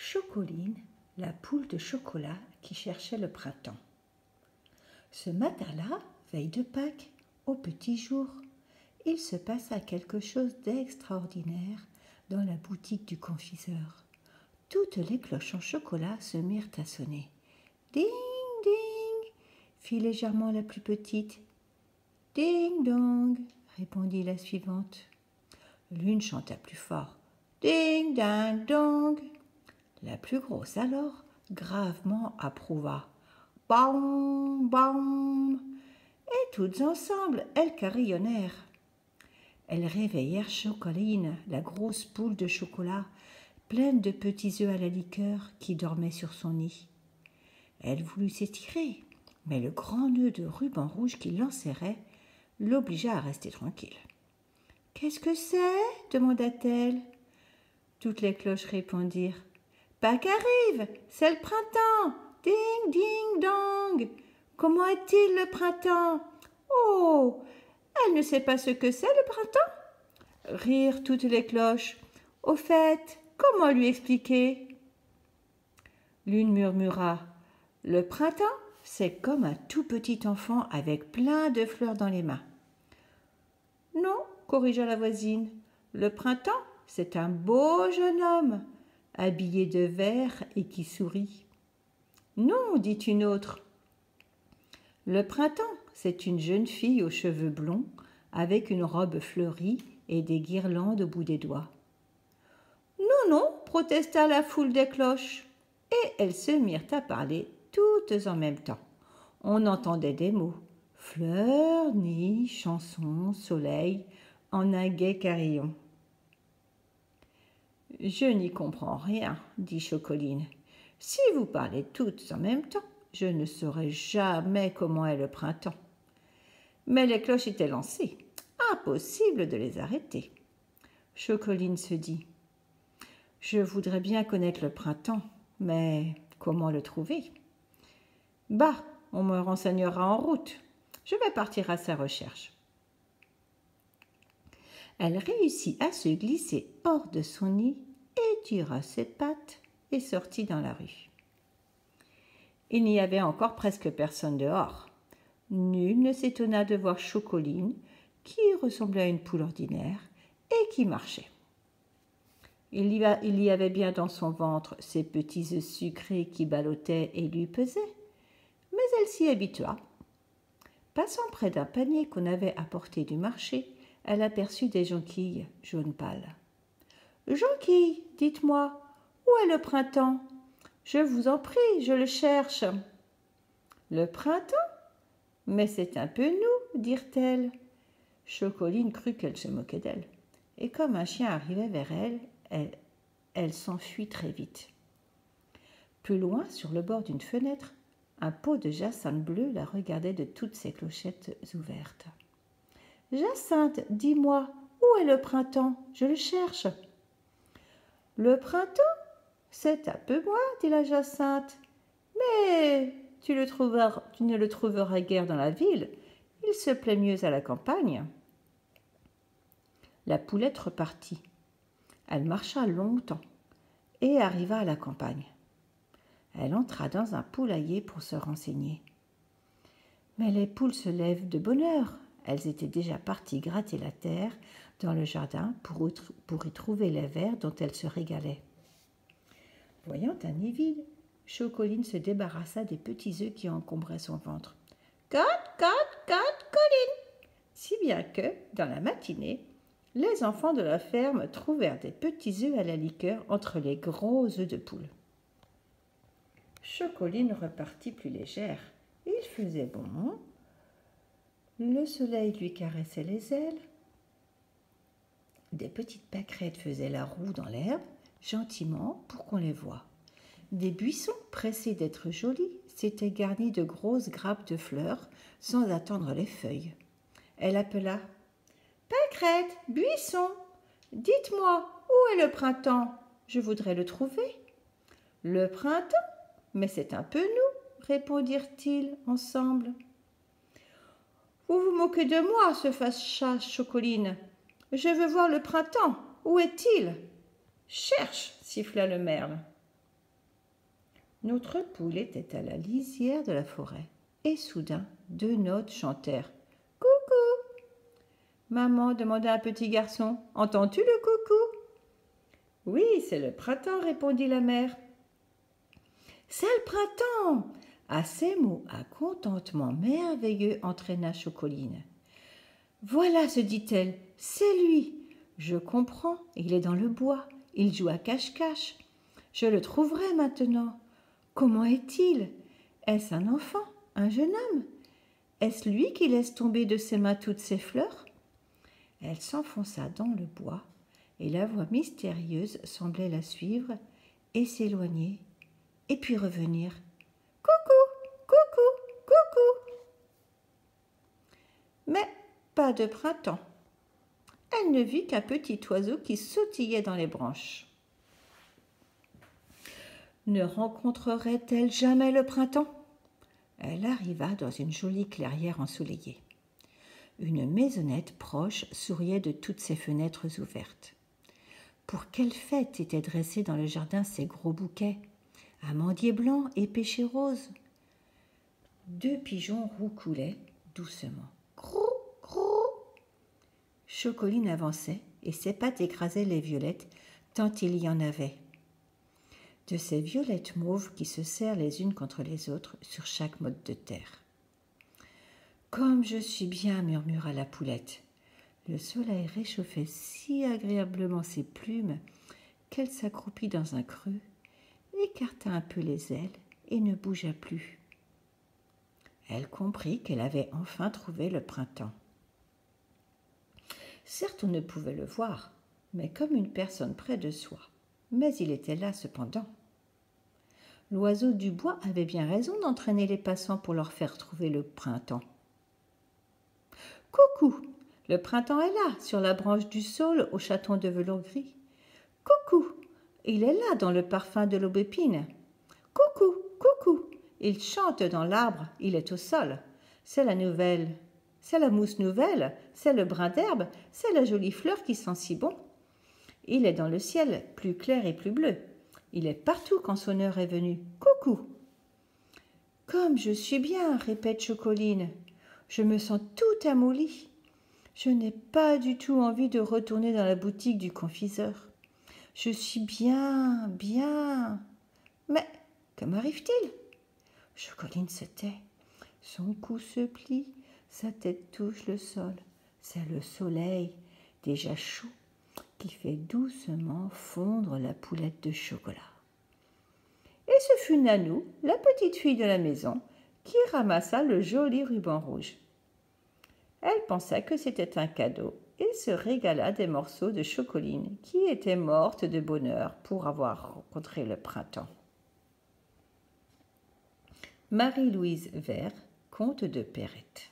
Chocoline, la poule de chocolat qui cherchait le printemps. Ce matin-là, veille de Pâques, au petit jour, il se passa quelque chose d'extraordinaire dans la boutique du confiseur. Toutes les cloches en chocolat se mirent à sonner. Ding, ding, fit légèrement la plus petite. Ding dong, répondit la suivante. L'une chanta plus fort. Ding ding dong. La plus grosse alors gravement approuva. Baum, baum. Et toutes ensemble, elles carillonnèrent. Elles réveillèrent Chocoline, la grosse poule de chocolat, pleine de petits œufs à la liqueur qui dormait sur son nid. Elle voulut s'étirer, mais le grand nœud de ruban rouge qui l'enserrait l'obligea à rester tranquille. « Qu'est-ce que c'est » demanda-t-elle. Toutes les cloches répondirent. « Pâques arrive, c'est le printemps. Ding, ding, dong. Comment est-il le printemps? Oh, elle ne sait pas ce que c'est le printemps ?» Rirent toutes les cloches. « Au fait, comment lui expliquer ?» L'une murmura. « Le printemps, c'est comme un tout petit enfant avec plein de fleurs dans les mains. » « Non, corrigea la voisine, le printemps, c'est un beau jeune homme, habillé de vert et qui sourit. »« Non, dit une autre. Le printemps, c'est une jeune fille aux cheveux blonds, avec une robe fleurie et des guirlandes au bout des doigts. »« Non, non, protesta la foule des cloches, et elles se mirent à parler toutes en même temps. On entendait des mots. Fleurs, nid, chansons, soleil, en un gai carillon. « Je n'y comprends rien, dit Chocoline. Si vous parlez toutes en même temps, je ne saurai jamais comment est le printemps. » Mais les cloches étaient lancées. Impossible de les arrêter. Chocoline se dit. « Je voudrais bien connaître le printemps, mais comment le trouver ? Bah, on me renseignera en route. Je vais partir à sa recherche. » Elle réussit à se glisser hors de son nid, étira ses pattes et sortit dans la rue. Il n'y avait encore presque personne dehors. Nul ne s'étonna de voir Chocoline, qui ressemblait à une poule ordinaire et qui marchait. Il y avait bien dans son ventre ces petits œufs sucrés qui ballottaient et lui pesaient, mais elle s'y habitua. Passant près d'un panier qu'on avait apporté du marché, elle aperçut des jonquilles jaune pâle. « Jonquilles, dites-moi, où est le printemps? Je vous en prie, je le cherche. »« Le printemps? Mais c'est un peu nous, dirent-elles. » Chocoline crut qu'elle se moquait d'elle, et comme un chien arrivait vers elle s'enfuit très vite. Plus loin, sur le bord d'une fenêtre, un pot de jacinthe bleue la regardait de toutes ses clochettes ouvertes. « Jacinthe, dis-moi, où est le printemps? Je le cherche. »« Le printemps? C'est un peu moi, dit la jacinthe. Mais tu ne le trouveras guère dans la ville. Il se plaît mieux à la campagne. » La poulette repartit. Elle marcha longtemps et arriva à la campagne. Elle entra dans un poulailler pour se renseigner. Mais les poules se lèvent de bonne heure. Elles étaient déjà parties gratter la terre dans le jardin pour y trouver les vers dont elles se régalaient. Voyant un nid vide, Chocoline se débarrassa des petits œufs qui encombraient son ventre. « Cote, cote, cote, Coline !» Si bien que, dans la matinée, les enfants de la ferme trouvèrent des petits œufs à la liqueur entre les gros œufs de poule. Chocoline repartit plus légère. Il faisait bon. Le soleil lui caressait les ailes. Des petites pâquerettes faisaient la roue dans l'herbe, gentiment, pour qu'on les voie. Des buissons, pressés d'être jolis, s'étaient garnis de grosses grappes de fleurs, sans attendre les feuilles. Elle appela « Pâquerette, buisson, dites-moi, où est le printemps? Je voudrais le trouver. »« Le printemps? Mais c'est un peu nous, répondirent-ils ensemble. « Vous vous moquez de moi, se fâcha Chocoline. Je veux voir le printemps. Où est-il? » « Cherche, siffla le merle. Notre poule était à la lisière de la forêt, et soudain, 2 notes chantèrent. « Coucou !» Maman demanda un petit garçon. « Entends-tu le coucou ?» « Oui, c'est le printemps, répondit la mère. « C'est le printemps !» À ces mots, un contentement merveilleux entraîna Chocoline. « Voilà, se dit-elle, c'est lui. Je comprends, il est dans le bois, il joue à cache-cache. Je le trouverai maintenant. Comment est-il? Est-ce un enfant, un jeune homme? Est-ce lui qui laisse tomber de ses mains toutes ses fleurs ?» Elle s'enfonça dans le bois, et la voix mystérieuse semblait la suivre et s'éloigner, et puis revenir. « Coucou, coucou, coucou !» Mais pas de printemps. Elle ne vit qu'un petit oiseau qui sautillait dans les branches. Ne rencontrerait-elle jamais le printemps? Elle arriva dans une jolie clairière ensoleillée. Une maisonnette proche souriait de toutes ses fenêtres ouvertes. Pour quelle fête étaient dressés dans le jardin ces gros bouquets, amandiers blancs et pêchers roses? 2 pigeons roucoulaient doucement. Crou, crou. Chocoline avançait et ses pattes écrasaient les violettes tant il y en avait. De ces violettes mauves qui se serrent les unes contre les autres sur chaque motte de terre. « Comme je suis bien !» murmura la poulette. Le soleil réchauffait si agréablement ses plumes qu'elle s'accroupit dans un creux, écarta un peu les ailes et ne bougea plus. Elle comprit qu'elle avait enfin trouvé le printemps. Certes, on ne pouvait le voir, mais comme une personne près de soi. Mais il était là cependant. L'oiseau du bois avait bien raison d'entraîner les passants pour leur faire trouver le printemps. « Coucou, le printemps est là, sur la branche du saule au chaton de velours gris. Coucou, il est là dans le parfum de l'aubépine. Coucou, coucou, il chante dans l'arbre, il est au sol. C'est la nouvelle, c'est la mousse nouvelle, c'est le brin d'herbe, c'est la jolie fleur qui sent si bon. Il est dans le ciel, plus clair et plus bleu. Il est partout quand son heure est venue. Coucou !»« Comme je suis bien !» répète Chocoline. « Je me sens tout amollie. Je n'ai pas du tout envie de retourner dans la boutique du confiseur. Je suis bien, bien. Mais que m'arrive-t-il ?» Chocoline se tait. Son cou se plie, sa tête touche le sol. C'est le soleil, déjà chaud, qui fait doucement fondre la poulette de chocolat. Et ce fut Nanou, la petite fille de la maison, qui ramassa le joli ruban rouge. Elle pensa que c'était un cadeau et se régala des morceaux de Chocoline qui était morte de bonheur pour avoir rencontré le printemps. Marie-Louise Vert, conte de Perrette.